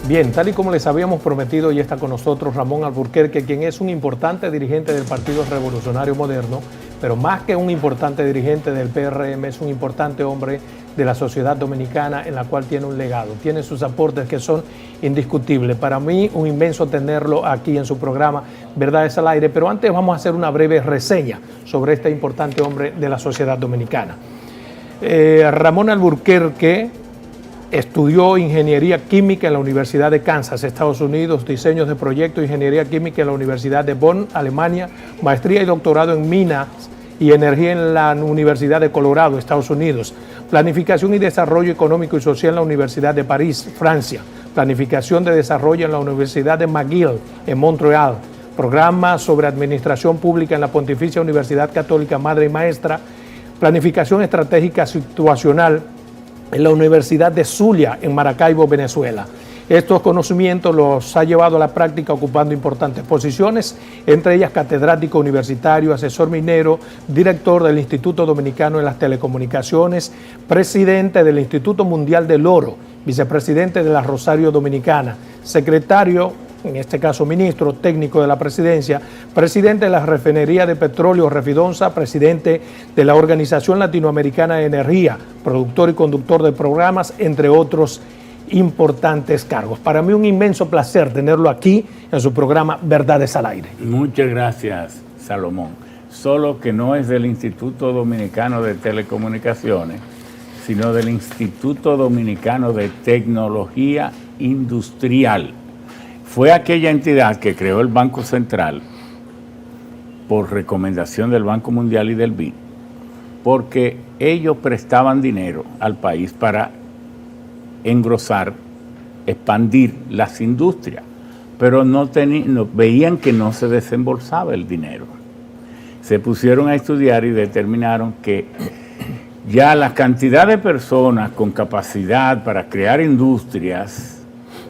Bien, tal y como les habíamos prometido, ya está con nosotros Ramón Alburquerque, quien es un importante dirigente del Partido Revolucionario Moderno, pero más que un importante dirigente del PRM, es un importante hombre de la sociedad dominicana en la cual tiene un legado, tiene sus aportes que son indiscutibles. Para mí, un inmenso tenerlo aquí en su programa Verdades al Aire, pero antes vamos a hacer una breve reseña sobre este importante hombre de la sociedad dominicana. Ramón Alburquerque estudió Ingeniería Química en la Universidad de Kansas, Estados Unidos, diseños de proyectos, Ingeniería Química en la Universidad de Bonn, Alemania, maestría y doctorado en Minas y Energía en la Universidad de Colorado, Estados Unidos, Planificación y Desarrollo Económico y Social en la Universidad de París, Francia, Planificación de Desarrollo en la Universidad de McGill, en Montreal, Programa sobre Administración Pública en la Pontificia Universidad Católica Madre y Maestra, Planificación Estratégica Situacional en la Universidad de Zulia, en Maracaibo, Venezuela. Estos conocimientos los ha llevado a la práctica ocupando importantes posiciones, entre ellas catedrático universitario, asesor minero, director del Instituto Dominicano de las Telecomunicaciones, presidente del Instituto Mundial del Oro, vicepresidente de la Rosario Dominicana, secretario, en este caso ministro técnico de la presidencia, presidente de la Refinería de Petróleo Refidonza, presidente de la Organización Latinoamericana de Energía, productor y conductor de programas, entre otros importantes cargos. Para mí un inmenso placer tenerlo aquí en su programa Verdades al Aire. Muchas gracias, Salomón. Solo que no es del Instituto Dominicano de Telecomunicaciones, sino del Instituto Dominicano de Tecnología Industrial. Fue aquella entidad que creó el Banco Central por recomendación del Banco Mundial y del BID, porque ellos prestaban dinero al país para engrosar, expandir las industrias, pero veían que no se desembolsaba el dinero. Se pusieron a estudiar y determinaron que ya la cantidad de personas con capacidad para crear industrias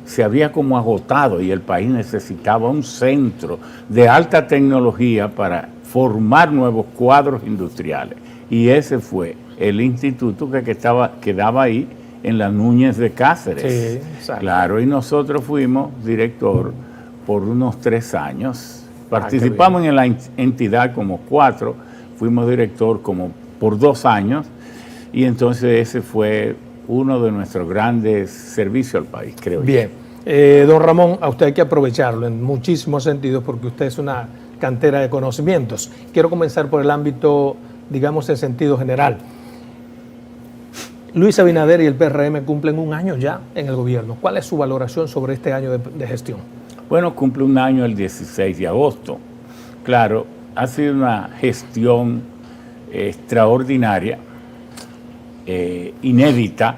se había como agotado y el país necesitaba un centro de alta tecnología para formar nuevos cuadros industriales. Y ese fue el instituto que daba ahí en la Núñez de Cáceres. Sí, exacto. Claro, y nosotros fuimos director por unos 3 años. Participamos en la entidad como 4, fuimos director como por 2 años, y entonces ese fue uno de nuestros grandes servicios al país, creo yo. Bien, don Ramón, a usted hay que aprovecharlo en muchísimos sentidos porque usted es una cantera de conocimientos. Quiero comenzar por el ámbito, digamos, en sentido general. Luis Abinader y el PRM cumplen 1 año ya en el gobierno. ¿Cuál es su valoración sobre este año de gestión? Bueno, cumple 1 año el 16 de agosto. Claro, ha sido una gestión extraordinaria, inédita,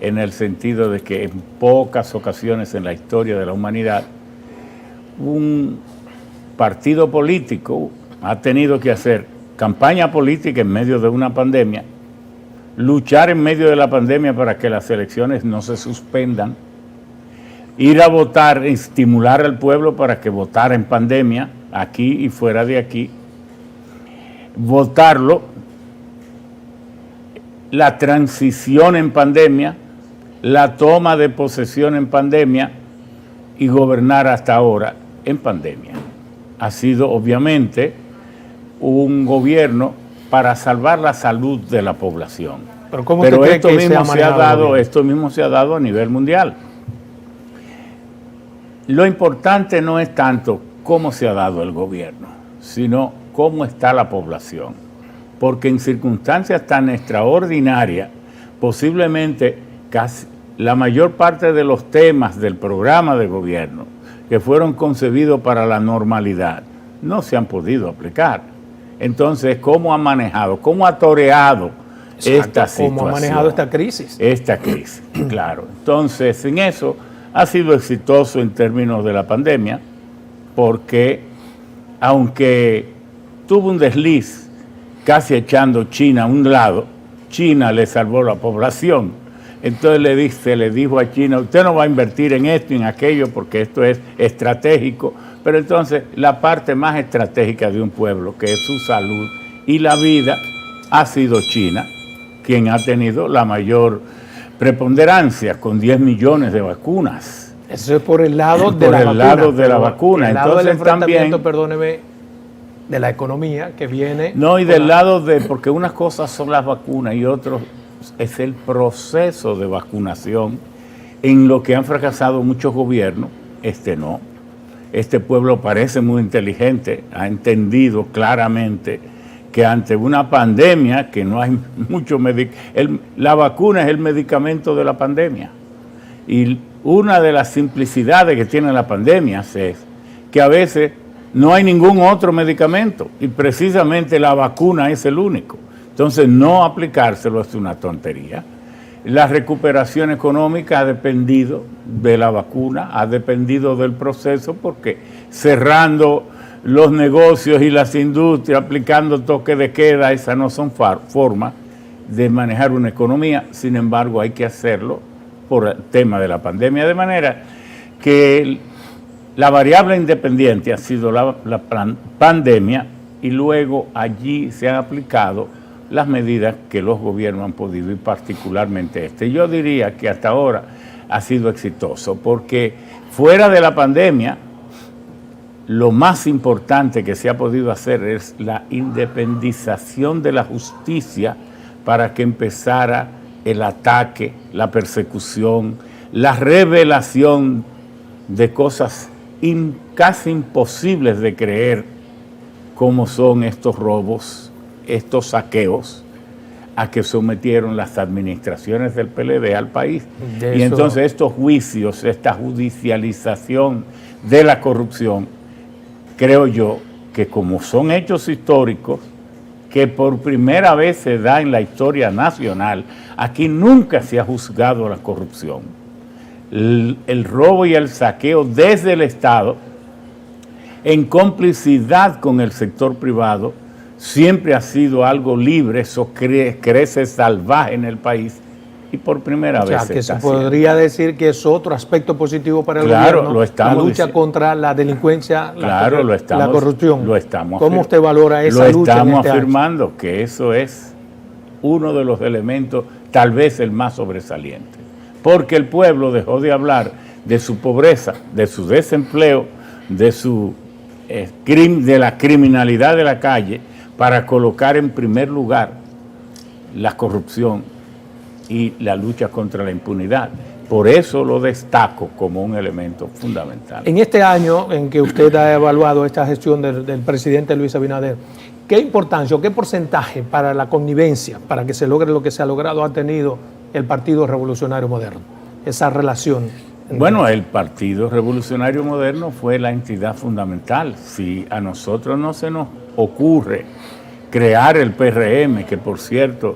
en el sentido de que en pocas ocasiones en la historia de la humanidad un partido político ha tenido que hacer campaña política en medio de una pandemia, luchar en medio de la pandemia para que las elecciones no se suspendan, ir a votar, estimular al pueblo para que votara en pandemia, aquí y fuera de aquí, votarlo, la transición en pandemia, la toma de posesión en pandemia y gobernar hasta ahora en pandemia. Ha sido obviamente un gobierno para salvar la salud de la población. Pero esto mismo se ha dado a nivel mundial. Lo importante no es tanto cómo se ha dado el gobierno, sino cómo está la población. Porque en circunstancias tan extraordinarias, posiblemente casi la mayor parte de los temas del programa de gobierno que fueron concebidos para la normalidad no se han podido aplicar. Entonces, ¿cómo ha manejado, cómo ha toreado esta situación? ¿Cómo ha manejado esta crisis? Esta crisis, claro. Entonces, en eso ha sido exitoso en términos de la pandemia, porque aunque tuvo un desliz casi echando China a un lado, China le salvó la población. Entonces le dijo a China, usted no va a invertir en esto y en aquello porque esto es estratégico. Pero entonces la parte más estratégica de un pueblo, que es su salud y la vida, ha sido China, quien ha tenido la mayor preponderancia con 10 millones de vacunas Eso es por el lado de por la el vacuna. lado de la vacuna. El lado del Entonces enfrentamiento, también, perdóneme, de la economía que viene. no, y del lado de, porque unas cosas son las vacunas y otros es el proceso de vacunación en lo que han fracasado muchos gobiernos. Este no. Este pueblo parece muy inteligente, ha entendido claramente que ante una pandemia, que no hay mucho la vacuna es el medicamento de la pandemia. Y una de las simplicidades que tiene la pandemia es que a veces no hay ningún otro medicamento y precisamente la vacuna es el único. Entonces no aplicárselo es una tontería. La recuperación económica ha dependido de la vacuna, ha dependido del proceso, porque cerrando los negocios y las industrias, aplicando toque de queda, esas no son formas de manejar una economía. Sin embargo, hay que hacerlo por el tema de la pandemia, de manera que la variable independiente ha sido la pandemia, y luego allí se han aplicado las medidas que los gobiernos han podido, y particularmente este. Yo diría que hasta ahora ha sido exitoso, porque fuera de la pandemia, lo más importante que se ha podido hacer es la independización de la justicia para que empezara el ataque, la persecución, la revelación de cosas casi imposibles de creer, como son estos robos, estos saqueos a que sometieron las administraciones del PLD al país. Y entonces estos juicios, esta judicialización de la corrupción, creo yo que como son hechos históricos, que por primera vez se da en la historia nacional, aquí nunca se ha juzgado la corrupción. El robo y el saqueo desde el Estado, en complicidad con el sector privado, siempre ha sido algo libre. Eso crece salvaje en el país y por primera vez que se podría decir que es otro aspecto positivo para el gobierno, lo estamos la lucha diciendo. Contra la delincuencia, la corrupción. Lo estamos. ¿Cómo usted valora esa lucha? Lo estamos afirmando, que eso es uno de los elementos, tal vez el más sobresaliente, porque el pueblo dejó de hablar de su pobreza, de su desempleo, de la criminalidad de la calle, para colocar en primer lugar la corrupción y la lucha contra la impunidad. Por eso lo destaco como un elemento fundamental. En este año en que usted ha evaluado esta gestión del presidente Luis Abinader, ¿qué importancia o qué porcentaje para la connivencia, para que se logre lo que se ha logrado, ha tenido el Partido Revolucionario Moderno? Esa relación. Bueno, el Partido Revolucionario Moderno fue la entidad fundamental. Si a nosotros no se nos ocurre crear el PRM, que por cierto,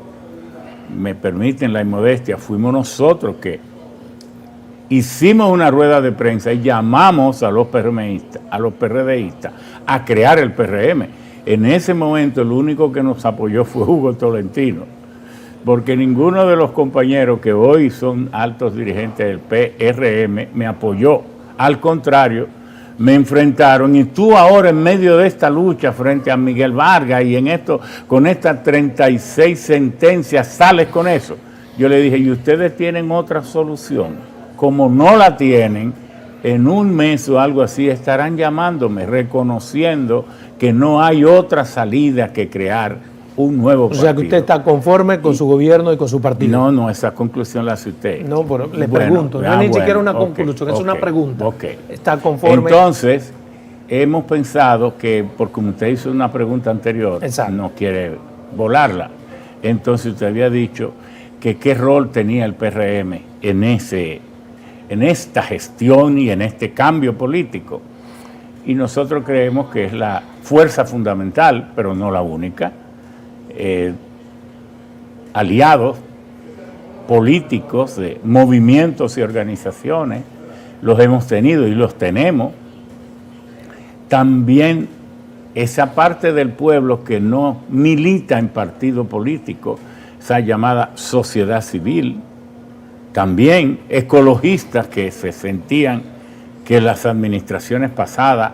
me permiten la inmodestia, fuimos nosotros que hicimos una rueda de prensa y llamamos a los PRDistas a crear el PRM. En ese momento el único que nos apoyó fue Hugo Tolentino, porque ninguno de los compañeros que hoy son altos dirigentes del PRM me apoyó. Al contrario, me enfrentaron, y tú ahora en medio de esta lucha frente a Miguel Vargas y con estas 36 sentencias sales con eso. Yo le dije, ¿y ustedes tienen otra solución? Como no la tienen, en un mes o algo así estarán llamándome, reconociendo que no hay otra salida que crear un nuevo partido. O sea que usted está conforme con su gobierno y con su partido. No, esa conclusión la hace usted. No, pero le pregunto, no es ni siquiera una conclusión, es una pregunta. ¿Está conforme? Entonces, hemos pensado que, porque como usted hizo una pregunta anterior, exacto, no quiere volarla. Entonces usted había dicho que qué rol tenía el PRM en esta gestión y en este cambio político. Y nosotros creemos que es la fuerza fundamental, pero no la única. Aliados políticos de movimientos y organizaciones los hemos tenido y los tenemos. También esa parte del pueblo que no milita en partido político, esa llamada sociedad civil. También ecologistas que se sentían que las administraciones pasadas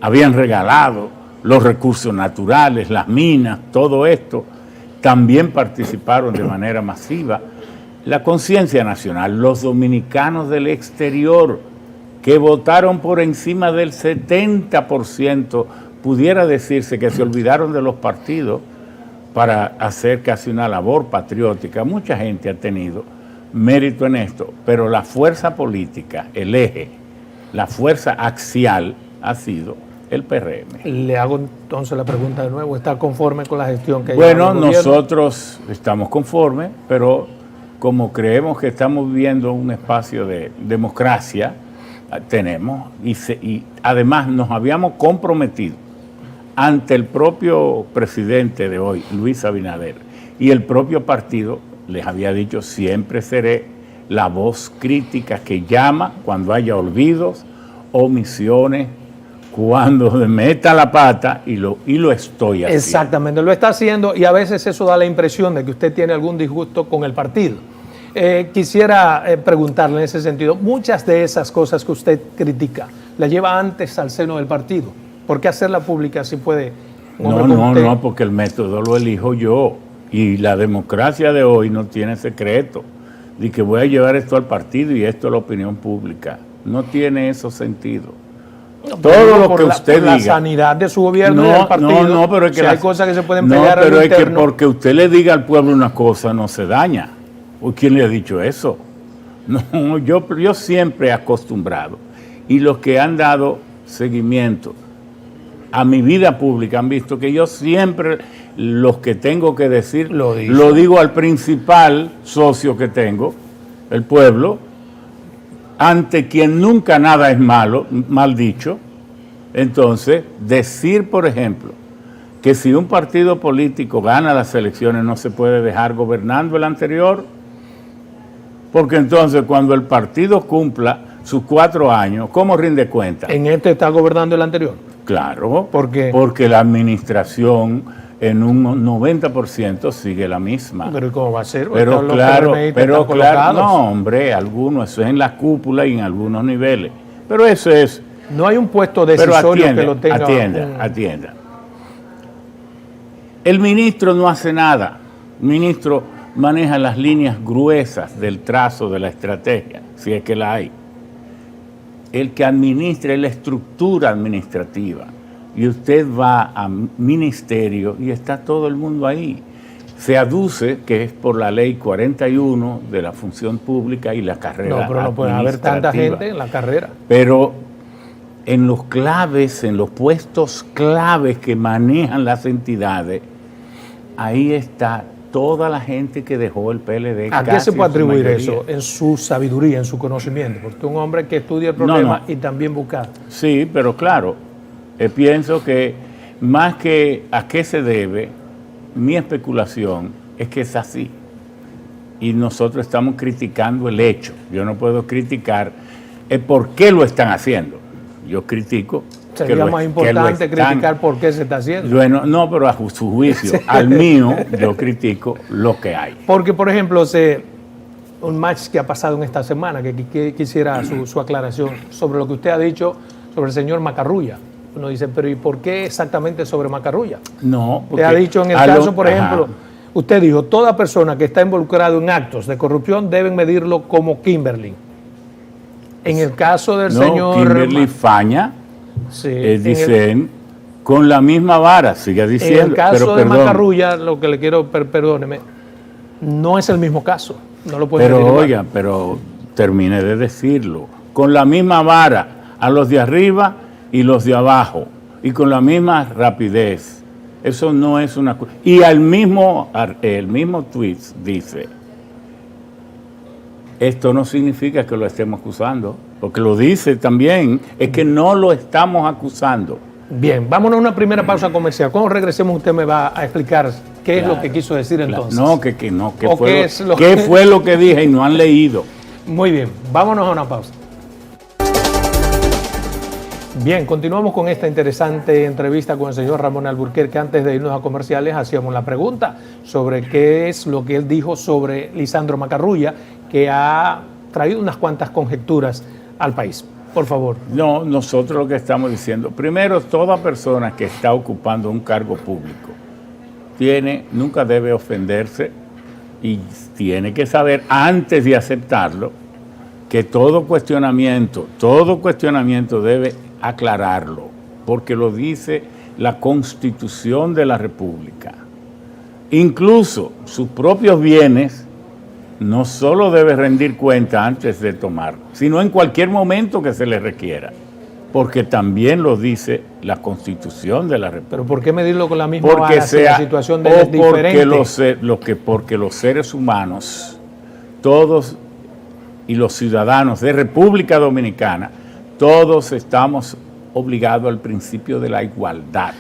habían regalado los recursos naturales, las minas, todo esto, también participaron de manera masiva. La conciencia nacional, los dominicanos del exterior que votaron por encima del 70%, pudiera decirse que se olvidaron de los partidos para hacer casi una labor patriótica. Mucha gente ha tenido mérito en esto, pero la fuerza política, el eje, la fuerza axial ha sido el PRM. Le hago entonces la pregunta de nuevo, ¿está conforme con la gestión que Bueno, nosotros estamos conformes, pero como creemos que estamos viviendo un espacio de democracia, tenemos, y además nos habíamos comprometido ante el propio presidente de hoy, Luis Abinader, y el propio partido, les había dicho, siempre seré la voz crítica que llama cuando haya olvidos, omisiones, cuando me meta la pata, y lo estoy haciendo. Exactamente, lo está haciendo, y a veces eso da la impresión de que usted tiene algún disgusto con el partido. Quisiera preguntarle en ese sentido, muchas de esas cosas que usted critica, ¿la lleva antes al seno del partido? ¿Por qué hacerla pública si puede? No, porque el método lo elijo yo, y la democracia de hoy no tiene secreto, de que voy a llevar esto al partido y esto a la opinión pública. No tiene eso sentido. Todo lo que usted diga. La sanidad de su gobierno y del partido. Pero es que si hay cosas que se pueden pelear pero al es interno. que porque usted le diga al pueblo una cosa no se daña. ¿O quién le ha dicho eso? No, yo siempre he acostumbrado. Y los que han dado seguimiento a mi vida pública han visto que yo siempre, los que tengo que decir, lo digo al principal socio que tengo, el pueblo, ante quien nunca nada es malo, mal dicho. Entonces, decir, por ejemplo, que si un partido político gana las elecciones no se puede dejar gobernando el anterior, porque entonces cuando el partido cumpla sus 4 años, ¿cómo rinde cuenta? ¿En este está gobernando el anterior? Claro, ¿por qué? Porque la administración en un 90% sigue la misma. ¿Pero cómo va a ser? Pero claro, no, hombre, algunos, eso es en la cúpula y en algunos niveles. Pero eso es... No hay un puesto decisorio que lo tenga... Atienda. El ministro no hace nada. El ministro maneja las líneas gruesas del trazo de la estrategia, si es que la hay. El que administra es la estructura administrativa. Y usted va a ministerio y está todo el mundo ahí. Se aduce que es por la ley 41 de la función pública y la carrera. No, pero no puede haber tanta gente en la carrera. Pero en los claves, en los puestos claves que manejan las entidades, ahí está toda la gente que dejó el PLD. ¿A qué se puede atribuir eso? En su sabiduría, en su conocimiento. Porque un hombre que estudia el problema y también busca. Sí, pero claro, pienso que más que a qué se debe, mi especulación es que es así. Y nosotros estamos criticando el hecho. Yo no puedo criticar el por qué lo están haciendo. Yo critico. Sería más importante criticar por qué se está haciendo. Bueno, no, pero a su juicio, al mío, yo critico lo que hay. Porque, por ejemplo, un match que ha pasado en esta semana, que quisiera su aclaración sobre lo que usted ha dicho sobre el señor Macarrulla. Uno dice, pero ¿y por qué exactamente sobre Macarrulla? No, porque... Usted ha dicho en el caso, por ejemplo, usted dijo, toda persona que está involucrada en actos de corrupción deben medirlo como Kimberly. En el caso del señor... Kimberly Faña, sí, dicen, con la misma vara, sigue diciendo. En el caso de Macarrulla, lo que le quiero, perdóneme, no es el mismo caso. No lo puede decir. Pero oiga, pero termine de decirlo. Con la misma vara a los de arriba y los de abajo, y con la misma rapidez. Eso no es una cosa. Y el mismo tweet dice, esto no significa que lo estemos acusando, porque lo dice también, es que no lo estamos acusando. Bien, vámonos a una primera pausa comercial. Cuando regresemos usted me va a explicar qué es lo que quiso decir entonces. ¿Qué fue lo que dije y no han leído? Muy bien, vámonos a una pausa. Bien, continuamos con esta interesante entrevista con el señor Ramón Alburquerque. Antes de irnos a comerciales, hacíamos la pregunta sobre qué es lo que él dijo sobre Lisandro Macarrulla, que ha traído unas cuantas conjeturas al país. Por favor. No, nosotros lo que estamos diciendo, primero, toda persona que está ocupando un cargo público nunca debe ofenderse y tiene que saber, antes de aceptarlo, que todo cuestionamiento debe aclararlo, porque lo dice la Constitución de la República. Incluso sus propios bienes no solo debe rendir cuenta antes de tomar, sino en cualquier momento que se le requiera, porque también lo dice la Constitución de la República. ¿Pero por qué medirlo con la misma vara si la situación de él es diferente? Porque los seres humanos, todos y los ciudadanos de República Dominicana, todos estamos obligados al principio de la igualdad.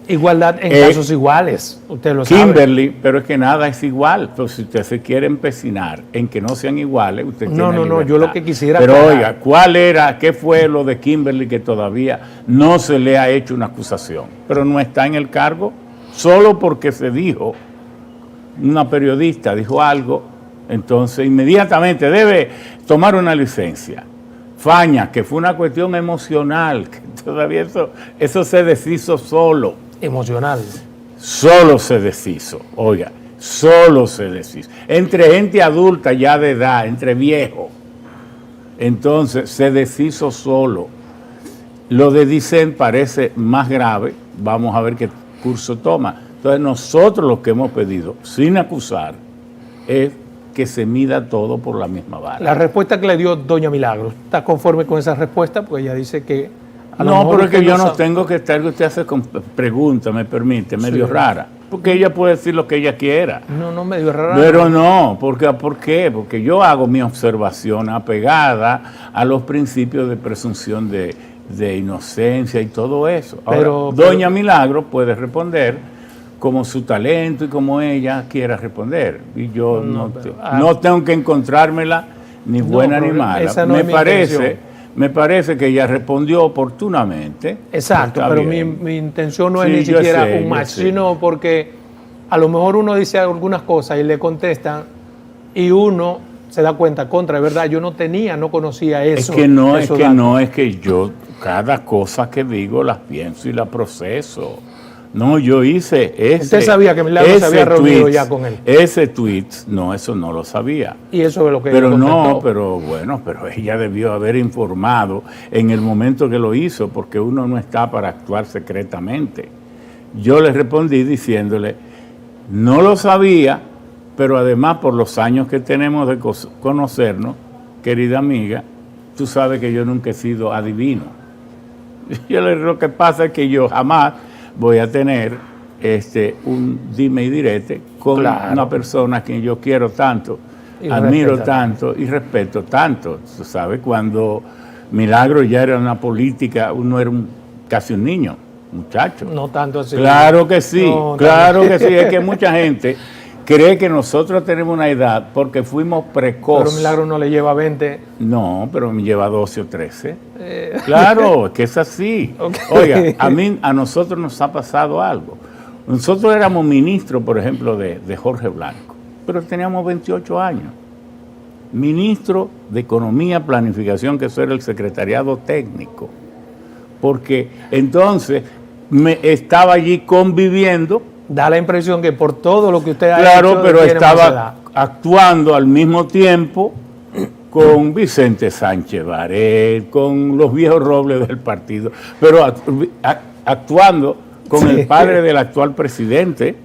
Igualdad en casos iguales, usted lo sabe. Kimberly, pero es que nada es igual. Pero si usted se quiere empecinar en que no sean iguales, usted tiene libertad. No, yo lo que quisiera... Pero oiga, ¿qué fue lo de Kimberly que todavía no se le ha hecho una acusación? Pero no está en el cargo, solo porque se dijo, una periodista dijo algo, entonces inmediatamente debe tomar una licencia. Faña, que fue una cuestión emocional, que todavía eso se deshizo solo. Emocional. Solo se deshizo, oiga, solo se deshizo. Entre gente adulta ya de edad, entre viejos. Entonces se deshizo solo. Lo de Dicen parece más grave, vamos a ver qué curso toma. Entonces nosotros lo que hemos pedido, sin acusar, es que se mida todo por la misma vara. La respuesta que le dio doña Milagros, ¿está conforme con esa respuesta? Porque ella dice que... No, pero es que yo no tengo que estar, que usted hace con preguntas, me permite, medio rara. Porque ella puede decir lo que ella quiera. No, medio rara. Pero no, ¿por qué? Porque yo hago mi observación apegada a los principios de presunción de inocencia y todo eso. Ahora, doña Milagro puede responder como su talento y como ella quiera responder. Y yo no tengo que encontrármela ni buena ni mala. Me parece que ella respondió oportunamente. Exacto, pero mi intención no es ni siquiera un match, sino porque a lo mejor uno dice algunas cosas y le contestan y uno se da cuenta, es verdad, yo no conocía eso. Es que yo cada cosa que digo las pienso y la proceso. No, yo hice ese... ¿Usted sabía que Milagro se había reunido ya con él? Ese tweet, no, eso no lo sabía. Y eso es lo que pero no, pero ella debió haber informado en el momento que lo hizo, porque uno no está para actuar secretamente. Yo le respondí diciéndole, no lo sabía, pero además por los años que tenemos de conocernos, querida amiga, tú sabes que yo nunca he sido adivino. Lo que pasa es que yo jamás voy a tener un dime y direte con una persona a quien yo quiero tanto, admiro tanto y respeto tanto. Tú sabes, cuando Milagro ya era una política, uno era casi un niño, muchacho. No tanto así. Claro que sí, Es que mucha gente cree que nosotros tenemos una edad porque fuimos precoces. Pero Milagro no le lleva 20. No, pero me lleva 12 o 13. Claro, que es así. Okay. Oiga, a nosotros nos ha pasado algo. Nosotros éramos ministros, por ejemplo, de Jorge Blanco, pero teníamos 28 años. Ministro de Economía, Planificación, que eso era el secretariado técnico. Porque entonces estaba allí conviviendo. Da la impresión que por todo lo que usted ha hecho... Claro, pero estaba actuando al mismo tiempo con Vicente Sánchez Baret, con los viejos robles del partido, pero actuando con el padre del actual presidente,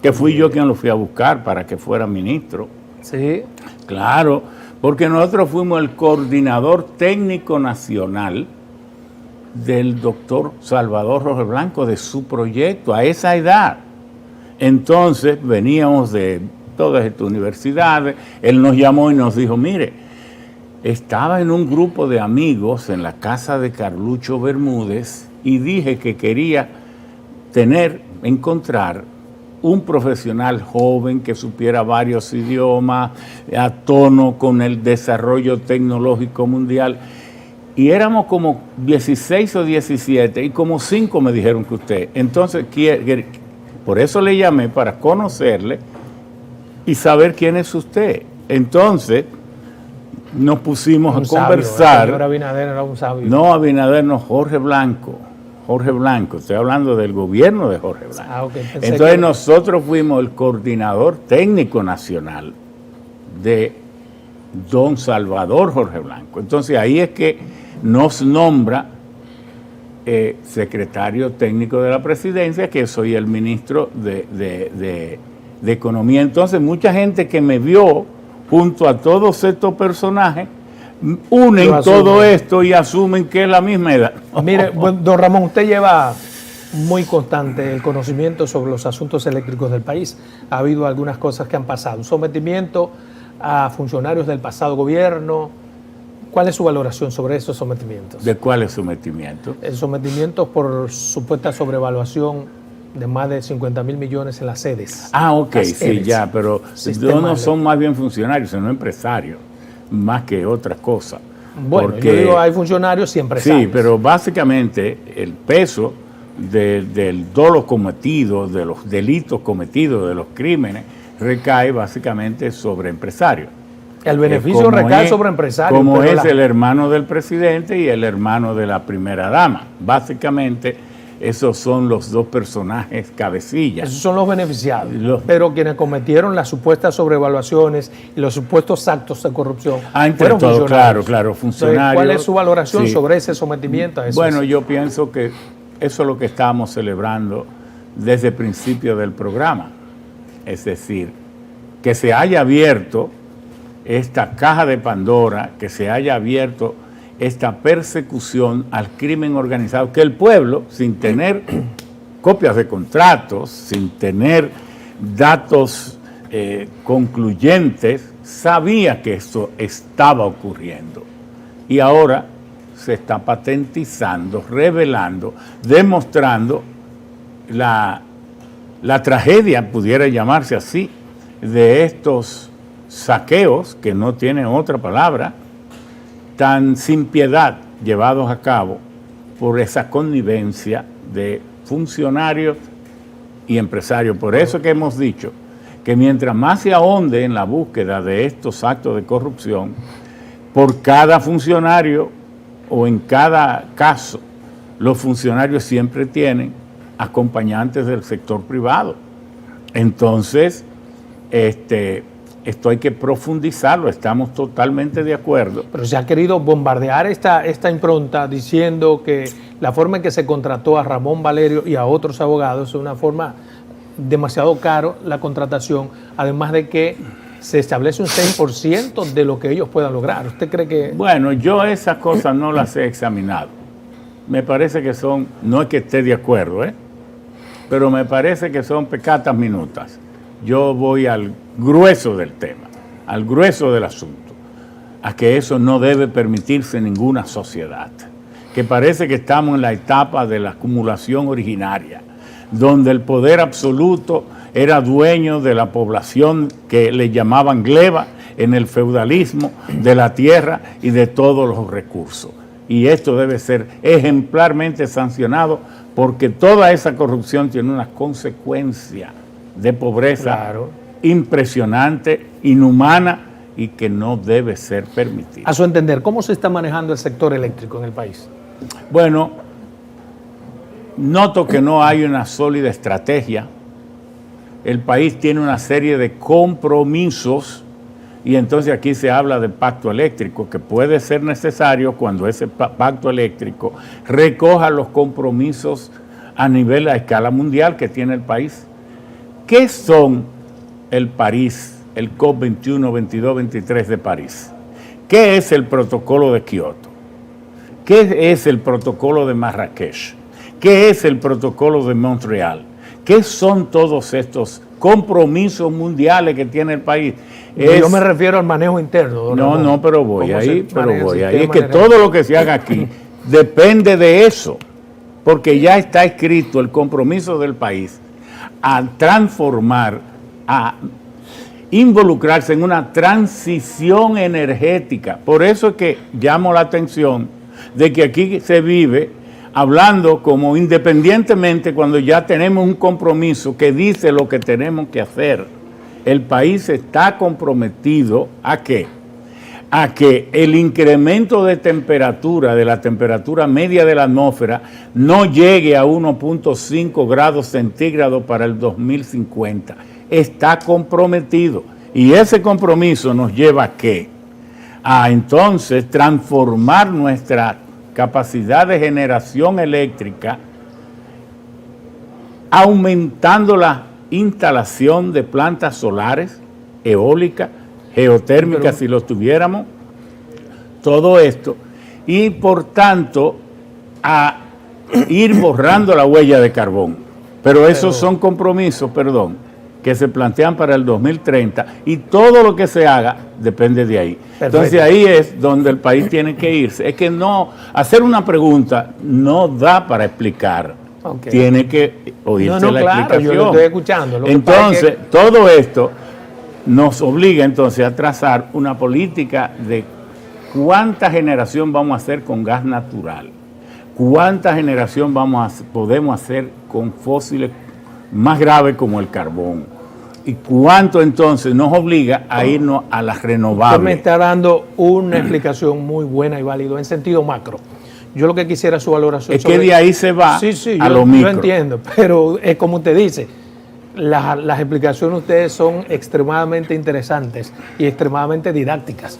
que fui yo quien lo fui a buscar para que fuera ministro. Sí. Claro, porque nosotros fuimos el coordinador técnico nacional del doctor Salvador Roger Blanco, de su proyecto, a esa edad. Entonces veníamos de todas estas universidades, él nos llamó y nos dijo, mire, estaba en un grupo de amigos en la casa de Carlucho Bermúdez y dije que quería encontrar un profesional joven que supiera varios idiomas, a tono con el desarrollo tecnológico mundial. Y éramos como 16 o 17 y como 5 me dijeron que usted. Entonces, por eso le llamé, para conocerle y saber quién es usted. Entonces, nos pusimos a conversar. Señor Abinader era un sabio. No, Abinader no, Jorge Blanco. Jorge Blanco, estoy hablando del gobierno de Jorge Blanco. Okay. Entonces nosotros fuimos el coordinador técnico nacional de don Salvador Jorge Blanco. Entonces ahí es que nos nombra secretario técnico de la presidencia, que soy el ministro de Economía. Entonces mucha gente que me vio junto a todos estos personajes unen todo esto y asumen que es la misma edad. Mire, don Ramón, usted lleva muy constante el conocimiento sobre los asuntos eléctricos del país. Ha habido algunas cosas que han pasado. Sometimiento a funcionarios del pasado gobierno. ¿Cuál es su valoración sobre esos sometimientos? ¿De cuáles sometimientos? El sometimiento por supuesta sobrevaluación de más de 50.000 millones en las sedes. Ah, ok, las sí, EDES. ya, pero no son más bien funcionarios, sino empresarios, más que otra cosa. Bueno, yo digo, hay funcionarios y empresarios. Sí, pero básicamente el peso del dolo cometido, de los delitos cometidos, de los crímenes, recae básicamente sobre empresarios. El beneficio recae sobre empresarios. Como es el hermano del presidente y el hermano de la primera dama. Básicamente, esos son los dos personajes cabecillas. Esos son los beneficiados. Pero quienes cometieron las supuestas sobrevaluaciones y los supuestos actos de corrupción fueron funcionarios. Claro, funcionarios. Entonces, ¿cuál es su valoración sobre ese sometimiento a esos? Bueno, yo pienso que eso es lo que estábamos celebrando desde el principio del programa. Es decir, que se haya abierto esta caja de Pandora, que se haya abierto esta persecución al crimen organizado, que el pueblo, sin tener copias de contratos, sin tener datos concluyentes, sabía que esto estaba ocurriendo. Y ahora se está patentizando, revelando, demostrando la tragedia, pudiera llamarse así, de estos saqueos, que no tienen otra palabra, tan sin piedad llevados a cabo por esa connivencia de funcionarios y empresarios. Por eso que hemos dicho que mientras más se ahonde en la búsqueda de estos actos de corrupción, por cada funcionario o en cada caso, los funcionarios siempre tienen acompañantes del sector privado. Entonces, esto hay que profundizarlo, estamos totalmente de acuerdo. Pero se ha querido bombardear esta impronta diciendo que la forma en que se contrató a Ramón Valerio y a otros abogados es una forma demasiado caro la contratación, además de que se establece un 6% de lo que ellos puedan lograr. ¿Usted cree que...? Bueno, yo esas cosas no las he examinado. Me parece que son, no es que esté de acuerdo, pero me parece que son pecatas minutas. Yo voy al grueso del tema, al grueso del asunto, a que eso no debe permitirse en ninguna sociedad, que parece que estamos en la etapa de la acumulación originaria, donde el poder absoluto era dueño de la población que le llamaban gleba en el feudalismo, de la tierra y de todos los recursos. Y esto debe ser ejemplarmente sancionado porque toda esa corrupción tiene una consecuencia de pobreza impresionante, inhumana y que no debe ser permitida. A su entender, ¿cómo se está manejando el sector eléctrico en el país? Bueno, noto que no hay una sólida estrategia. El país tiene una serie de compromisos y entonces aquí se habla de pacto eléctrico, que puede ser necesario cuando ese pacto eléctrico recoja los compromisos a nivel, a escala mundial que tiene el país. ¿Qué son el París, el COP21, 22, 23 de París? ¿Qué es el protocolo de Kioto? ¿Qué es el protocolo de Marrakech? ¿Qué es el protocolo de Montreal? ¿Qué son todos estos compromisos mundiales que tiene el país? Yo me refiero al manejo interno. No, pero voy ahí, Es que todo lo que se haga aquí depende de eso, porque ya está escrito el compromiso del país a transformar, a involucrarse en una transición energética. Por eso es que llamo la atención de que aquí se vive hablando como independientemente cuando ya tenemos un compromiso que dice lo que tenemos que hacer. El país está comprometido ¿a qué? A que el incremento de temperatura, de la temperatura media de la atmósfera, no llegue a 1.5 grados centígrados para el 2050. Está comprometido. Y ese compromiso nos lleva ¿a qué? a entonces transformar nuestra capacidad de generación eléctrica, aumentando la instalación de plantas solares, eólicas, geotérmicas, si lo tuviéramos, todo esto, y por tanto a ir borrando la huella de carbón. Pero esos son compromisos, que se plantean para el 2030 y todo lo que se haga depende de ahí. Perfecto. Entonces ahí es donde el país tiene que irse. Es que no, hacer una pregunta no da para explicar. Okay. Tiene que oírse la explicación. Yo lo estoy escuchando. Entonces, todo esto nos obliga entonces a trazar una política de cuánta generación vamos a hacer con gas natural, cuánta generación podemos hacer con fósiles más graves como el carbón, y cuánto entonces nos obliga a irnos a las renovables. Usted me está dando una explicación muy buena y válida en sentido macro. Yo lo que quisiera su valoración es que de ahí se va a lo micro. Yo entiendo, pero es como usted dice, las explicaciones de ustedes son extremadamente interesantes y extremadamente didácticas,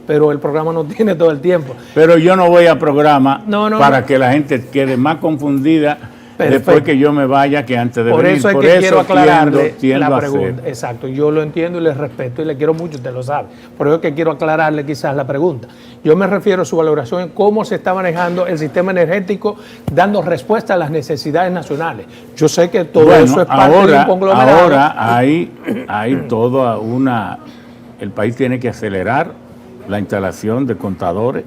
pero el programa no tiene todo el tiempo. Pero yo no voy a programa para que la gente quede más confundida. Perfecto. Después que yo me vaya que antes de venir. Por eso quiero aclararle la pregunta. Exacto, yo lo entiendo y le respeto y le quiero mucho, usted lo sabe. Por eso es que quiero aclararle quizás la pregunta. Yo me refiero a su valoración en cómo se está manejando el sistema energético, dando respuesta a las necesidades nacionales. Yo sé que todo eso es parte de un conglomerado. Ahora hay toda una... El país tiene que acelerar la instalación de contadores,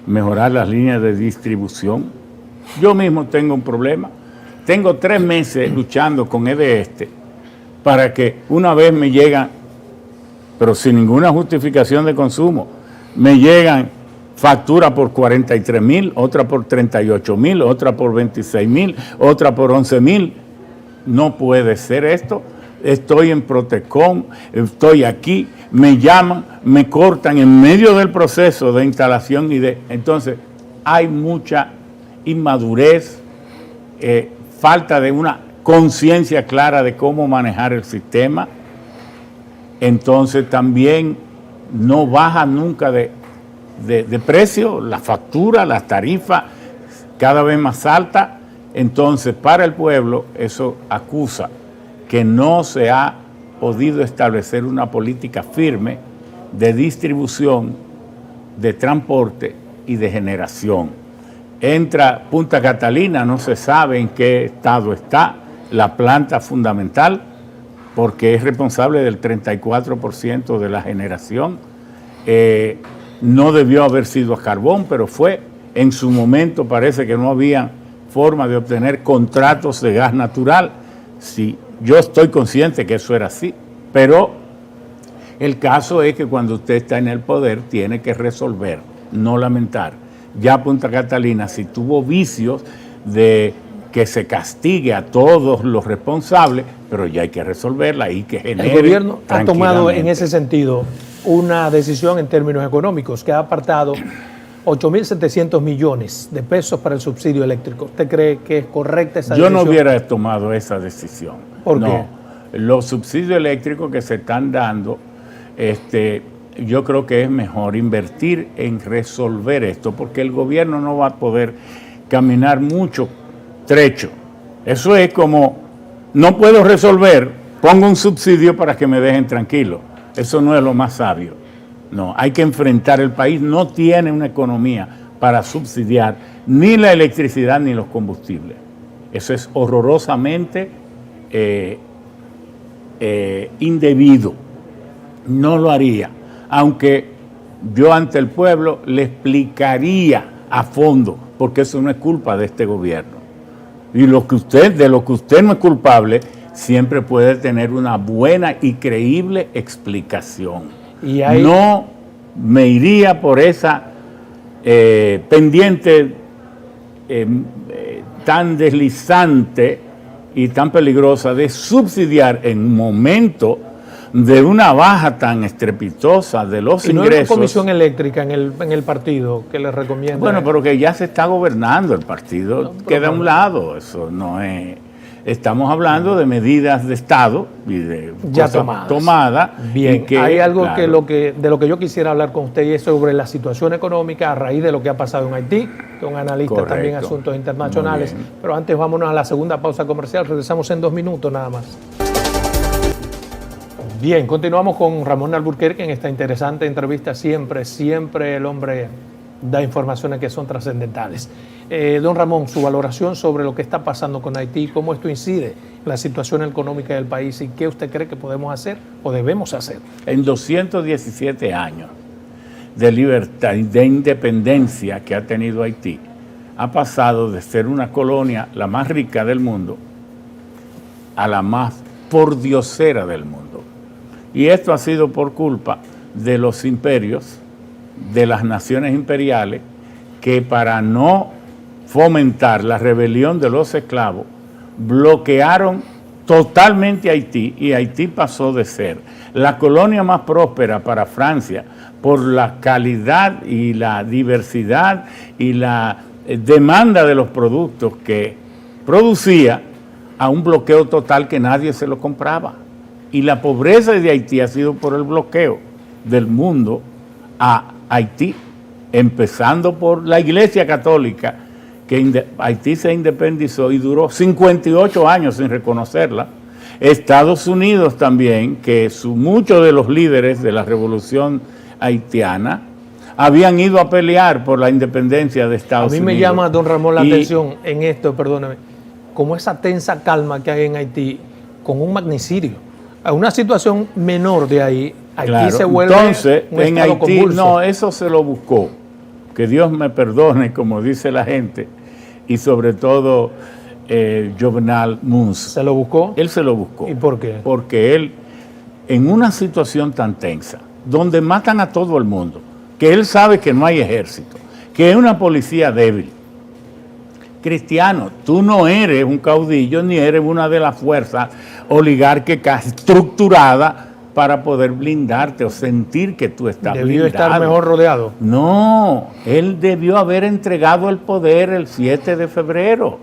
mejorar las líneas de distribución. Yo mismo tengo un problema. Tengo 3 meses luchando con EDESTE para que una vez me llegan, pero sin ninguna justificación de consumo, me llegan facturas por 43,000, otra por 38,000, otra por 26,000, otra por 11,000. No puede ser esto. Estoy en Protecon, estoy aquí, me llaman, me cortan en medio del proceso de instalación entonces hay mucha inmadurez, falta de una conciencia clara de cómo manejar el sistema. Entonces también no baja nunca de precio, la factura, las tarifas cada vez más altas. Entonces para el pueblo eso acusa que no se ha podido establecer una política firme de distribución, de transporte y de generación. Entra Punta Catalina, no se sabe en qué estado está, la planta fundamental, porque es responsable del 34% de la generación. No debió haber sido a carbón, pero fue. En su momento parece que no había forma de obtener contratos de gas natural. Sí, yo estoy consciente que eso era así, pero el caso es que cuando usted está en el poder tiene que resolver, no lamentar. Ya Punta Catalina, si tuvo vicios de que se castigue a todos los responsables, pero ya hay que resolverla y que genere. El gobierno ha tomado en ese sentido una decisión en términos económicos que ha apartado 8.700 millones de pesos para el subsidio eléctrico. ¿Usted cree que es correcta esa decisión? Yo no hubiera tomado esa decisión. ¿Por qué? Los subsidios eléctricos que se están dando, yo creo que es mejor invertir en resolver esto, porque el gobierno no va a poder caminar mucho trecho. Eso es como, no puedo resolver, pongo un subsidio para que me dejen tranquilo. Eso no es lo más sabio. No, hay que enfrentar. El país no tiene una economía para subsidiar ni la electricidad ni los combustibles. Eso es horrorosamente indebido. No lo haría. Aunque yo ante el pueblo le explicaría a fondo, porque eso no es culpa de este gobierno. Y de lo que usted no es culpable, siempre puede tener una buena y creíble explicación. No me iría por esa pendiente tan deslizante y tan peligrosa de subsidiar en un momento de una baja tan estrepitosa de los ingresos. ¿Y no hay una comisión eléctrica en el partido que le recomienda? Bueno, pero que ya se está gobernando el partido, queda a un lado, eso no es... Estamos hablando de medidas de Estado y de ya cosas tomadas. Bien, que, hay algo claro, de lo que yo quisiera hablar con usted y es sobre la situación económica a raíz de lo que ha pasado en Haití, que es un analista correcto, también en asuntos internacionales. Pero antes vámonos a la segunda pausa comercial, regresamos en 2 minutos nada más. Bien, continuamos con Ramón Alburquerque en esta interesante entrevista. Siempre el hombre da informaciones que son trascendentales. Don Ramón, su valoración sobre lo que está pasando con Haití, cómo esto incide en la situación económica del país y qué usted cree que podemos hacer o debemos hacer. En 217 años de libertad y de independencia que ha tenido Haití, ha pasado de ser una colonia la más rica del mundo a la más pordiosera del mundo. Y esto ha sido por culpa de los imperios, de las naciones imperiales, que para no fomentar la rebelión de los esclavos, bloquearon totalmente Haití, y Haití pasó de ser la colonia más próspera para Francia por la calidad y la diversidad y la demanda de los productos que producía, a un bloqueo total que nadie se lo compraba. Y la pobreza de Haití ha sido por el bloqueo del mundo a Haití, empezando por la Iglesia Católica, que Haití se independizó y duró 58 años sin reconocerla. Estados Unidos también, que muchos de los líderes de la revolución haitiana habían ido a pelear por la independencia de Estados Unidos. A mí me llama, don Ramón, la atención en esto, perdóneme, como esa tensa calma que hay en Haití con un magnicidio. A una situación menor de ahí, Haití claro, se vuelve entonces, un en estado Haití, convulso. no, eso se lo buscó. Que Dios me perdone, como dice la gente, y sobre todo Jovenel Moïse. ¿Se lo buscó? Él se lo buscó. ¿Y por qué? Porque él, en una situación tan tensa, donde matan a todo el mundo, que él sabe que no hay ejército, que es una policía débil. Cristiano, tú no eres un caudillo ni eres una de las fuerzas oligárquicas estructuradas para poder blindarte o sentir que tú estás blindado. ¿Debió estar mejor rodeado? No, él debió haber entregado el poder el 7 de febrero.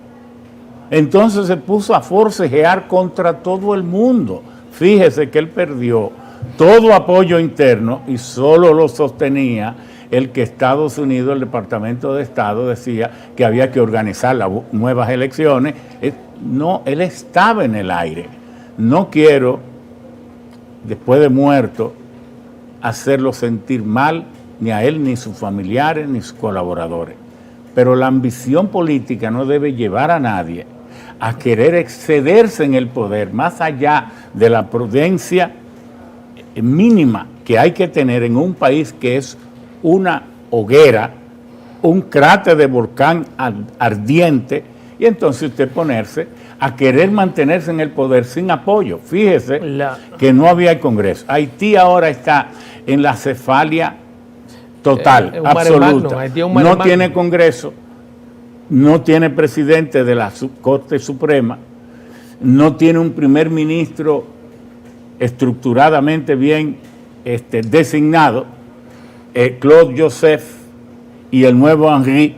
Entonces se puso a forcejear contra todo el mundo. Fíjese que él perdió todo apoyo interno y solo lo sostenía el que Estados Unidos, el Departamento de Estado, decía que había que organizar las nuevas elecciones. No, él estaba en el aire. No quiero, después de muerto, hacerlo sentir mal ni a él, ni sus familiares, ni sus colaboradores. Pero la ambición política no debe llevar a nadie a querer excederse en el poder, más allá de la prudencia mínima que hay que tener en un país que es una hoguera, un cráter de volcán ardiente, y entonces usted ponerse a querer mantenerse en el poder sin apoyo. Fíjese que no había Congreso. Haití ahora está en la cefalia total, absoluta. No tiene Congreso, no tiene presidente de la Corte Suprema, no tiene un primer ministro estructuradamente bien designado. Claude Joseph y el nuevo Henry,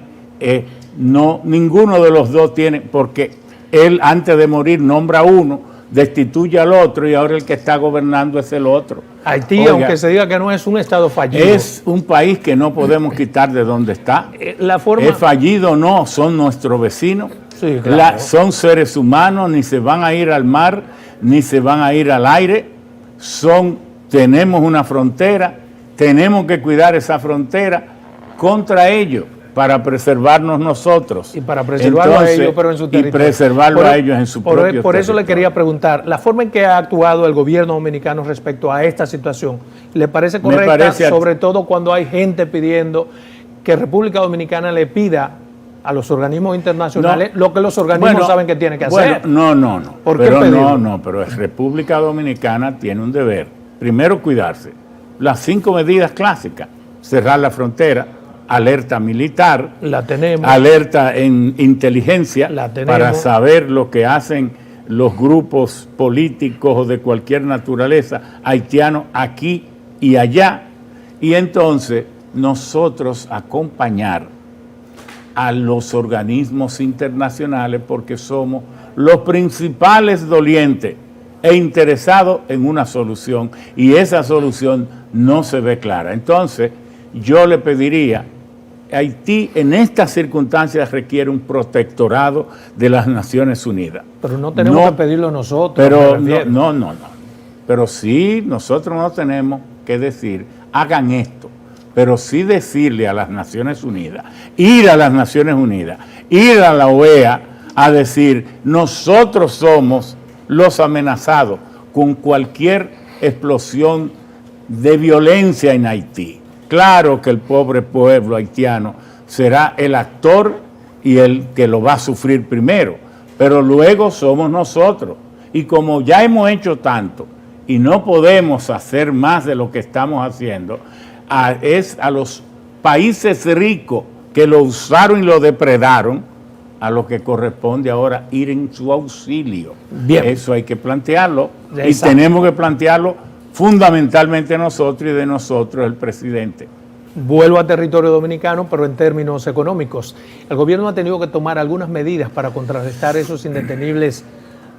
ninguno de los dos tiene, porque él antes de morir nombra uno, destituye al otro y ahora el que está gobernando es el otro. Haití, oiga, aunque se diga que no es un estado fallido, es un país que no podemos quitar de donde está. Es fallido o no, son nuestros vecinos, sí, claro. Son seres humanos, ni se van a ir al mar, ni se van a ir al aire, tenemos una frontera. Tenemos que cuidar esa frontera contra ellos para preservarnos nosotros. Y para preservarlo a ellos, pero en su territorio. Y preservarlo a ellos en su propio territorio. Por eso le quería preguntar, la forma en que ha actuado el gobierno dominicano respecto a esta situación, ¿le parece correcta? Sobre todo cuando hay gente pidiendo que República Dominicana le pida a los organismos internacionales lo que los organismos saben que tienen que hacer. No. ¿Por qué pedirlo? Pero República Dominicana tiene un deber. Primero, cuidarse. Las 5 medidas clásicas: cerrar la frontera, alerta militar, la tenemos, alerta en inteligencia, la tenemos, para saber lo que hacen los grupos políticos o de cualquier naturaleza haitianos aquí y allá, y entonces nosotros acompañar a los organismos internacionales porque somos los principales dolientes e interesados en una solución, y esa solución no se ve clara. Entonces, yo le pediría, Haití en estas circunstancias requiere un protectorado de las Naciones Unidas. Pero no tenemos que pedirlo nosotros. Pero no. Pero sí, nosotros no tenemos que decir, hagan esto, pero sí decirle a las Naciones Unidas, ir a las Naciones Unidas, ir a la OEA a decir, nosotros somos los amenazados con cualquier explosión de violencia en Haití. Claro que el pobre pueblo haitiano será el actor y el que lo va a sufrir primero, pero luego somos nosotros. Y como ya hemos hecho tanto y no podemos hacer más de lo que estamos haciendo, es a los países ricos que lo usaron y lo depredaron, a lo que corresponde ahora ir en su auxilio. Bien. Eso hay que plantearlo. Exacto. Y tenemos que plantearlo fundamentalmente nosotros, y de nosotros el presidente. Vuelvo a territorio dominicano, pero en términos económicos. El gobierno ha tenido que tomar algunas medidas para contrarrestar esos indetenibles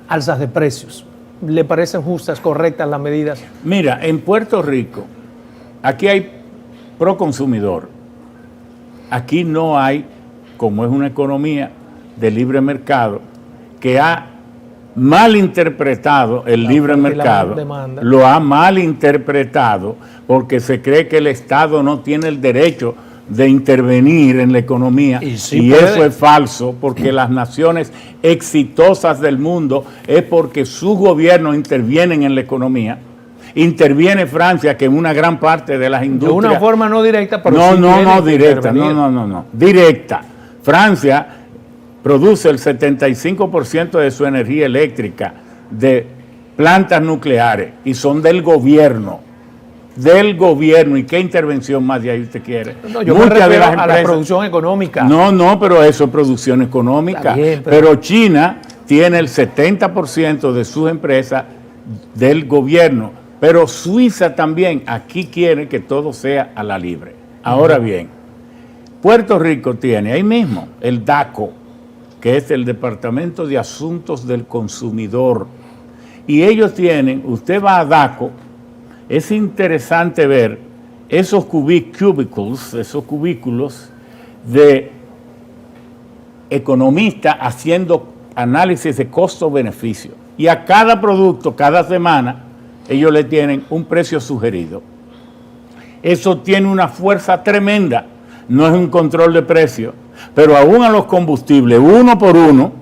alzas de precios. ¿Le parecen justas, correctas las medidas? Mira, en Puerto Rico, aquí hay proconsumidor. Aquí no hay, como es una economía de libre mercado, que ha malinterpretado el libre mercado, lo ha malinterpretado porque se cree que el Estado no tiene el derecho de intervenir en la economía, y eso es falso, porque las naciones exitosas del mundo es porque sus gobiernos intervienen en la economía. Interviene Francia, que en una gran parte de las industrias... De una forma no directa, pero no directa, directa. Francia produce el 75% de su energía eléctrica de plantas nucleares y son del gobierno. ¿Y qué intervención más de ahí usted quiere? No, yo me refiero a la producción económica. No, pero eso es producción económica. Bien, pero China tiene el 70% de sus empresas del gobierno, pero Suiza también. Aquí quiere que todo sea a la libre. Ahora bien, Puerto Rico tiene ahí mismo el DACO, que es el Departamento de Asuntos del Consumidor. Y ellos tienen, usted va a DACO, es interesante ver esos cubículos de economistas haciendo análisis de costo-beneficio. Y a cada producto, cada semana, ellos le tienen un precio sugerido. Eso tiene una fuerza tremenda. No es un control de precio, pero aún a los combustibles, uno por uno,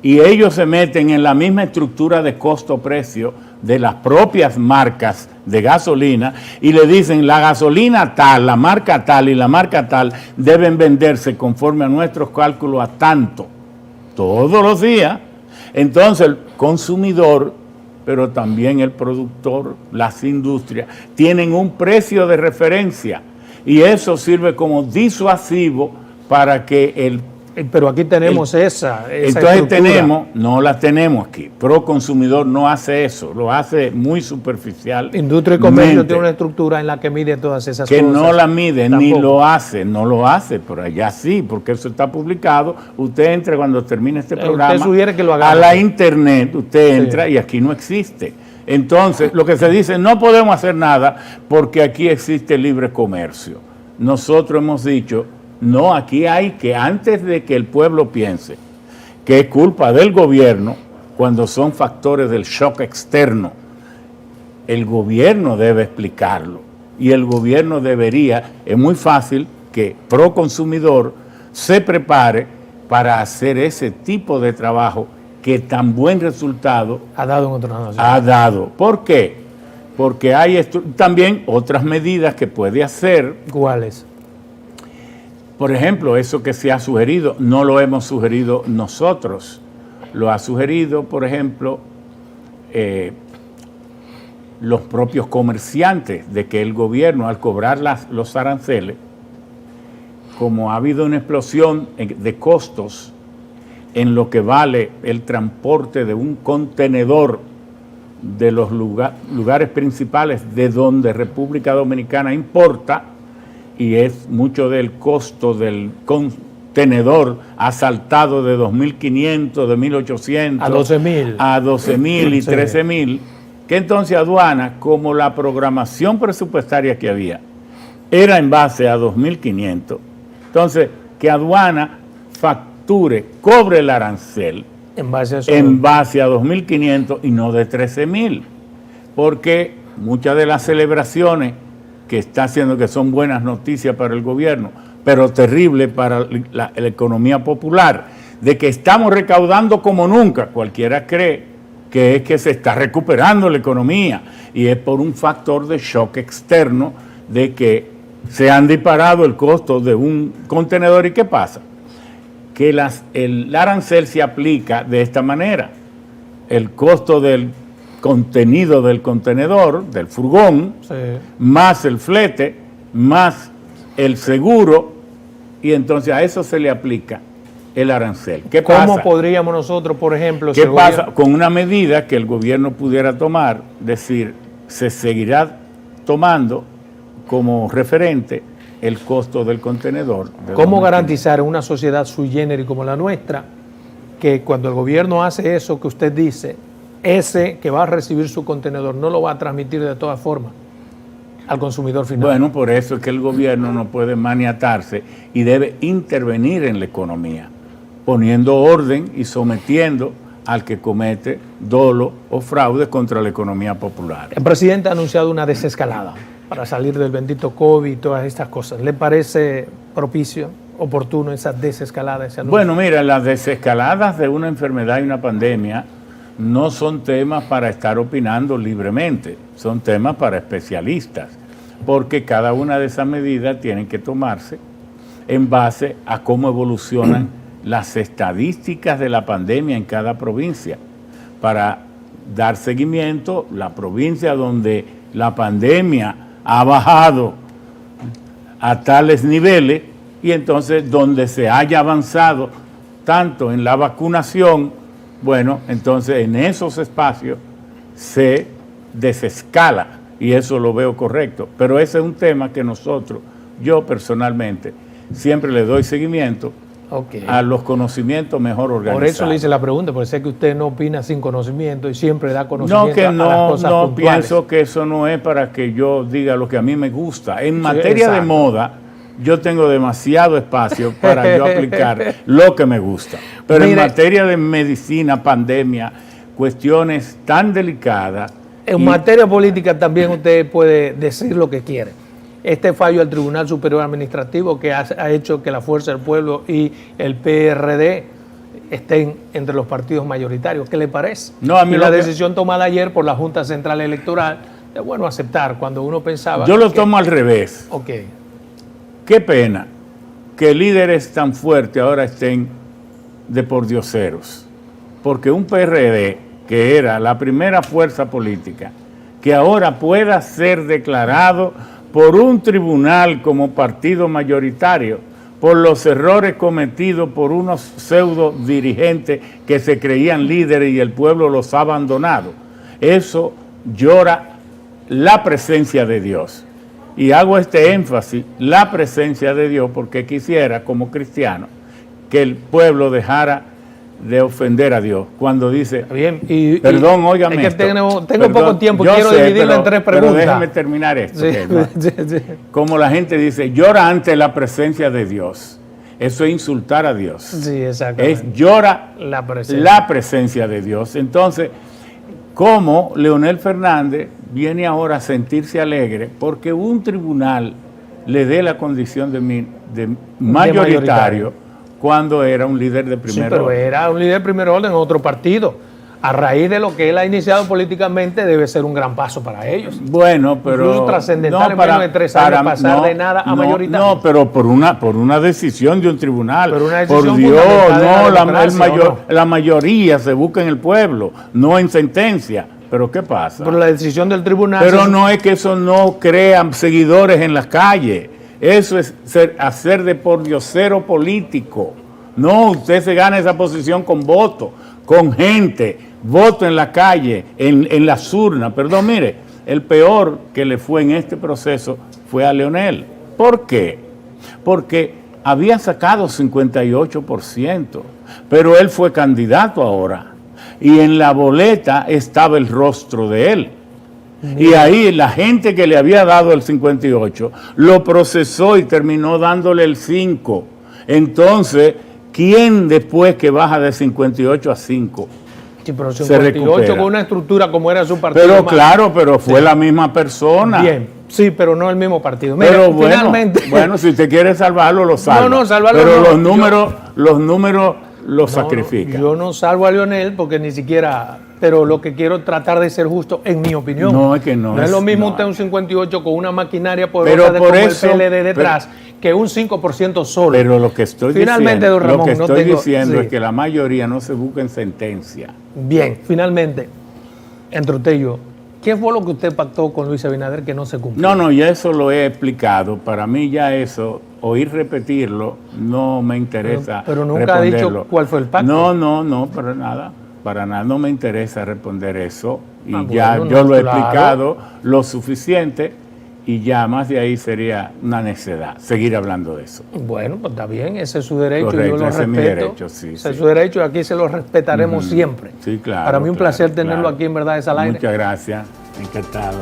y ellos se meten en la misma estructura de costo-precio de las propias marcas de gasolina y le dicen la gasolina tal, la marca tal y la marca tal deben venderse conforme a nuestros cálculos a tanto, todos los días. Entonces el consumidor, pero también el productor, las industrias, tienen un precio de referencia y eso sirve como disuasivo para que el... Pero aquí tenemos esa entonces estructura. No la tenemos aquí. Proconsumidor no hace eso, lo hace muy superficial. Industria y Comercio tiene una estructura en la que mide todas esas cosas. Que no la mide, tampoco. No lo hace, pero allá sí, porque eso está publicado. Usted entra cuando termine este programa, usted sugiere que lo haga a la internet, usted entra y aquí no existe. Entonces, lo que se dice, no podemos hacer nada porque aquí existe libre comercio. Nosotros hemos dicho... No, aquí hay que, antes de que el pueblo piense que es culpa del gobierno, cuando son factores del shock externo, el gobierno debe explicarlo. Y el gobierno debería, es muy fácil que Proconsumidor se prepare para hacer ese tipo de trabajo que tan buen resultado ha dado en otras naciones. Ha dado. ¿Por qué? Porque hay también otras medidas que puede hacer. ¿Cuáles? Por ejemplo, eso que se ha sugerido, no lo hemos sugerido nosotros. Lo ha sugerido, por ejemplo, los propios comerciantes, de que el gobierno, al cobrar los aranceles, como ha habido una explosión de costos en lo que vale el transporte de un contenedor de los lugares principales de donde República Dominicana importa, y es mucho del costo del contenedor ha saltado de 2.500, de 1.800 a 12.000. A 12.000 y Sí. 13.000, que entonces aduana, como la programación presupuestaria que había era en base a 2.500, entonces que aduana facture, cobre el arancel En base a eso. en base a 2.500 y no de 13.000, porque muchas de las celebraciones que está haciendo, que son buenas noticias para el gobierno, pero terrible para la economía popular, de que estamos recaudando como nunca, cualquiera cree que es que se está recuperando la economía, y es por un factor de shock externo de que se han disparado el costo de un contenedor. ¿Y qué pasa? Que el arancel se aplica de esta manera: el costo del contenido del contenedor, del furgón, Sí. más el flete, más el seguro, y entonces a eso se le aplica el arancel. ¿Qué ¿Cómo pasa? podríamos nosotros, por ejemplo, ¿Qué si el pasa gobierno- con una medida que el gobierno pudiera tomar? Decir, se seguirá tomando como referente el costo del contenedor. de ¿Cómo 2.500. garantizar en una sociedad sui generis como la nuestra que cuando el gobierno hace eso que usted dice, ese que va a recibir su contenedor no lo va a transmitir de todas formas al consumidor final? Bueno, por eso es que el gobierno no puede maniatarse y debe intervenir en la economía, poniendo orden y sometiendo al que comete dolo o fraude contra la economía popular. El presidente ha anunciado una desescalada para salir del bendito COVID y todas estas cosas. ¿Le parece propicio, oportuno esa desescalada, ese anuncio? Bueno, mira, las desescaladas de una enfermedad y una pandemia no son temas para estar opinando libremente, son temas para especialistas, porque cada una de esas medidas tienen que tomarse en base a cómo evolucionan las estadísticas de la pandemia en cada provincia, para dar seguimiento la provincia donde la pandemia ha bajado a tales niveles, y entonces donde se haya avanzado tanto en la vacunación, bueno, entonces en esos espacios se desescala, y eso lo veo correcto. Pero ese es un tema que yo personalmente, siempre le doy seguimiento Ok. a los conocimientos mejor organizados. Por eso le hice la pregunta, porque sé que usted no opina sin conocimiento y siempre da conocimiento No, que a las cosas no puntuales. pienso que eso no es para que yo diga lo que a mí me gusta. En Sí, materia de exacto. moda, yo tengo demasiado espacio para yo aplicar lo que me gusta. Pero Mire, en materia de medicina, pandemia, cuestiones tan delicadas. En y- materia política también usted puede decir lo que quiere. Este fallo del Tribunal Superior Administrativo que ha hecho que la Fuerza del Pueblo y el PRD estén entre los partidos mayoritarios. ¿Qué le parece? No, a mí y lo la que- decisión tomada ayer por la Junta Central Electoral, es bueno aceptar cuando uno pensaba... Yo lo que- tomo al revés. Ok. Qué pena que líderes tan fuertes ahora estén de pordioseros, porque un PRD, que era la primera fuerza política, que ahora pueda ser declarado por un tribunal como partido mayoritario por los errores cometidos por unos pseudo dirigentes que se creían líderes y el pueblo los ha abandonado. Eso llora la presencia de Dios. Y hago este énfasis, la presencia de Dios, porque quisiera, como cristiano, que el pueblo dejara de ofender a Dios. Cuando dice, Está bien. Y, perdón, óigame es que esto. tengo Perdón, poco tiempo, yo quiero sé, dividirlo en tres preguntas. Pero déjeme terminar esto. Sí, que no- sí, sí. Como la gente dice, llora ante la presencia de Dios. Eso es insultar a Dios. Sí, exactamente. Es llora La presencia. la presencia de Dios. Entonces, ¿cómo Leonel Fernández viene ahora a sentirse alegre porque un tribunal le dé la condición de mayoritario mayoritario. cuando era un líder de Sí, primer pero orden? era un líder de primer orden en otro partido. A raíz de lo que él ha iniciado políticamente, debe ser un gran paso para ellos. Bueno, pero Incluso trascendental en menos de 3 años pasar de nada a mayoritario. No, pero por una decisión de un tribunal. Pero una por decisión Dios, fundamental de la no, democracia, ¿o no? la mayoría se busca en el pueblo, no en sentencia. Pero ¿qué pasa? Por la decisión del tribunal. Pero no es que eso no crea seguidores en las calles. Eso es hacer de pordiosero político. No, usted se gana esa posición con voto, con gente, voto en la calle, en las urnas. Perdón, mire, el peor que le fue en este proceso fue a Leonel. ¿Por qué? Porque había sacado 58%, pero él fue candidato ahora. Y en la boleta estaba el rostro de él. Y ahí la gente que le había dado el 58 lo procesó y terminó dándole el 5. Entonces, ¿quién después que baja de 58 a 5? Sí, pero 58 con una estructura como era su partido. Pero claro, pero fue la misma persona. Bien, sí, pero no el mismo partido. Mira, Pero finalmente... bueno, si usted quiere salvarlo, lo salva. No, salvarlo pero no. los números los sacrifican. Yo no salvo a Leonel porque ni siquiera... Pero lo que quiero tratar de ser justo, en mi opinión. No, es que no. No es lo mismo usted un 58 con una maquinaria poderosa como el PLD detrás, que un 5% solo. Pero lo que estoy finalmente, diciendo, don Ramón, lo que estoy diciendo es que la mayoría no se busca en sentencia. Bien, finalmente, entre usted y yo, ¿qué fue lo que usted pactó con Luis Abinader que no se cumplió? No, ya eso lo he explicado. Para mí ya eso, oír repetirlo, no me interesa. Pero nunca ha dicho cuál fue el pacto. No, para nada. Para nada, no me interesa responder eso. Y bueno, yo lo he explicado lo suficiente y ya más de ahí sería una necedad seguir hablando de eso. Bueno, pues está bien, ese es su derecho. Correcto, yo lo ese respeto. es mi derecho, sí. Ese es su derecho y aquí se lo respetaremos siempre. Sí, claro. Para mí un placer tenerlo aquí en Verdades al Aire. Muchas gracias, encantado.